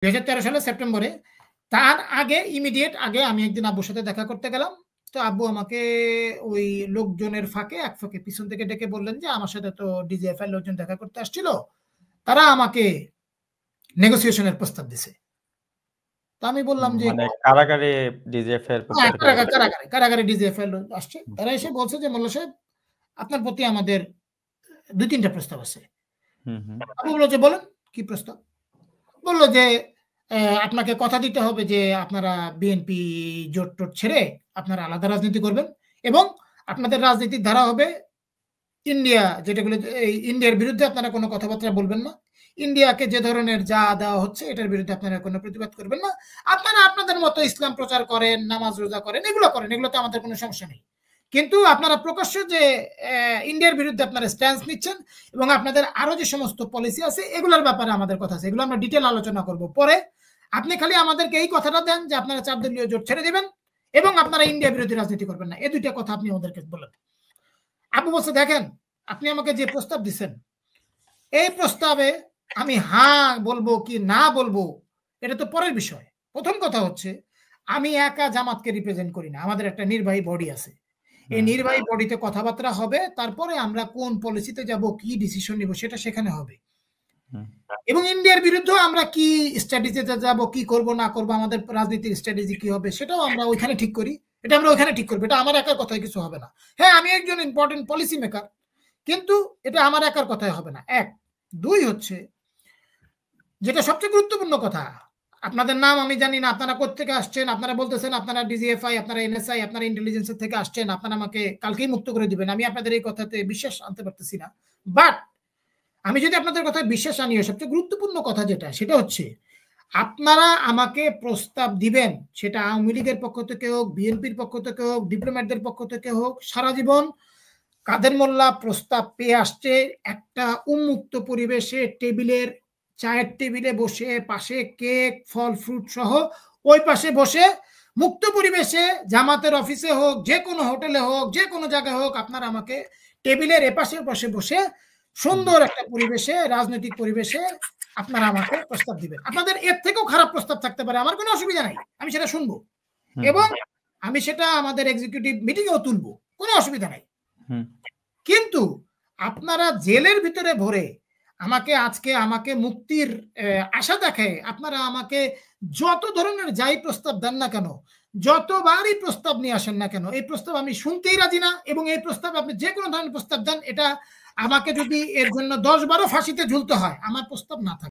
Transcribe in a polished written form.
2013 সালের সেপ্টেম্বরে। তার আগে ইমিডিয়েট আগে আমি একদিন আব্বুর সাথে দেখা করতে গেলাম। তো আব্বু আমাকে ওই লোকজনের ফাঁকে এক ফাঁকে পিছন থেকে ডেকে বললেন যে আমার সাথে তো ডিজিএফআই এর লোকজন দেখা করতে আসছিল, তারা আমাকে নেগোসিয়েশনের প্রস্তাব দিছে। তো আমি বললাম যে মানে কারাগারে ডিজিএফআই এর পক্ষ থেকে কারাগারে ডিজিএফআই এর লোক আসছে। তারা এসে বলছে যে মোল্লা সাহেব আপনার প্রতি আমাদের 2-3টা প্রস্তাব আছে। আব্বু বলল যে বলেন কি প্রস্তাব? বলল যে আপনাকে কথা দিতে হবে যে আপনারা বিএনপি জোট টোট ছেড়ে আপনারা আলাদা রাজনীতি করবেন এবং আপনাদের রাজনীতির ধারা হবে ইন্ডিয়া, যেটাগুলো ইন্ডিয়ার বিরুদ্ধে আপনারা কোনো কথাবার্তা বলবেন না। ইন্ডিয়াকে যে ধরনের যা দেওয়া হচ্ছে এটার বিরুদ্ধে আপনারা কোনো প্রতিবাদ করবেন না। আপনারা আপনাদের মতো ইসলাম প্রচার করেন, নামাজ রোজা করেন, এগুলো করেন, এগুলোতে আমাদের কোনো সমস্যা নেই। কিন্তু আপনারা প্রকাশ্য যে ইন্ডিয়ার বিরুদ্ধে আপনারা স্ট্যান্স নিচ্ছেন এবং আপনাদের আরো যে সমস্ত পলিসি আছে এগুলোর ব্যাপারে আমাদের কথা আছে, এগুলো আমরা ডিটেল আলোচনা করব পরে। আপনি খালি আমাদেরকে এই কথাটা দেন যে আপনারা 4 দলীয় জোট ছেড়ে দিবেন এবং আপনারা ইন্ডিয়া বিরোধী রাজনীতি করবেন না, এই দুইটা কথা আপনি আমাদেরকে বলেন। আবু বলছে দেখেন আপনি আমাকে যে প্রস্তাব দিচ্ছেন এই প্রস্তাবে আমি হ্যাঁ বলবো কি না বলবো এটা তো পরের বিষয়। প্রথম কথা হচ্ছে আমি একা জামাতকে রিপ্রেজেন্ট করি না, আমাদের একটা নির্বাহী বডি আছে। এই নির্বাহী বডিতে কথাবার্তা হবে, তারপরে আমরা কোন পলিসিতে যাব, কি ডিসিশন নিব সেটা সেখানে হবে। এবং ইন্ডিয়ার বিরুদ্ধে আমরা কি স্ট্র্যাটেজিতে যাব, কি করব না করব, আমাদের রাজনীতির স্ট্র্যাটেজি কি হবে সেটাও আমরা ওইখানে ঠিক করি। এটা আমরা ওইখানে ঠিক করবো, এটা আমার একার কথায় কিছু হবে না। হ্যাঁ আমি একজন ইম্পর্টেন্ট পলিসি মেকার, কিন্তু এটা আমার একার কথায় হবে না। 1 2 হচ্ছে যেটা সবচেয়ে গুরুত্বপূর্ণ কথা, আপনাদের নাম আমি জানি না, আপনারা কোত্থেকে আসছেন, আপনারা বলতেছেন আপনারা ডিজিএফআই, আপনারা এনএসআই, আপনারা ইন্টেলিজেন্সের থেকে আসছেন, আপনারা আমাকে কালকেই মুক্ত করে দিবেন, আমি আপনাদের এই কথাতে বিশ্বাস আনতে পারতেছি না। বাট আমি যদি আপনাদের কথায় বিশ্বাস আনিও, সবচেয়ে গুরুত্বপূর্ণ কথা যেটা সেটা হচ্ছে আপনারা আমাকে প্রস্তাব দিবেন, সেটা আওয়ামী লীগের পক্ষ থেকে হোক, বিএনপির পক্ষ থেকে হোক, ডিপ্লোম্যাটদের পক্ষ থেকে হোক, সারা জীবন কাদের মোল্লা প্রস্তাব পেয়ে আসছে একটা উন্মুক্ত পরিবেশে, টেবিলের চায়ের টেবিলে বসে, পাশে কেক ফল ফ্রুট সহ ওই পাশে বসে মুক্ত পরিবেশে, জামাতের অফিসে হোক, যে কোনো হোটেলে হোক, যে কোনো জায়গায় হোক, আপনারা আমাকে টেবিলের এপাশে পাশে বসে সুন্দর একটা পরিবেশে, রাজনৈতিক পরিবেশে আপনারা আমাকে প্রস্তাব দিবেন। আপনাদের এর থেকেও খারাপ প্রস্তাব থাকতে পারে, আমার কোনো অসুবিধা নাই, আমি সেটা শুনবো এবং আমি সেটা আমাদের এক্সিকিউটিভ মিটিংয়েও তুলবো, কোনো অসুবিধা নাই। কিন্তু আপনারা জেলের ভিতরে ভরে আমাকে মুক্তির আশা দেখে আপনারা আমাকে যত ধরনের যাই প্রস্তাব দেন না কেন, যতবারই প্রস্তাব নিয়ে আসেন না কেন, এই প্রস্তাব আমি শুনতেই রাজি না। এবং এই প্রস্তাব আপনি যে কোনো ধরনের প্রস্তাব দেন, এটা আমাকে যদি এর জন্য 10-12 ফাঁসিতে ঝুলতে হয়, আমার প্রস্তাব না থাকে।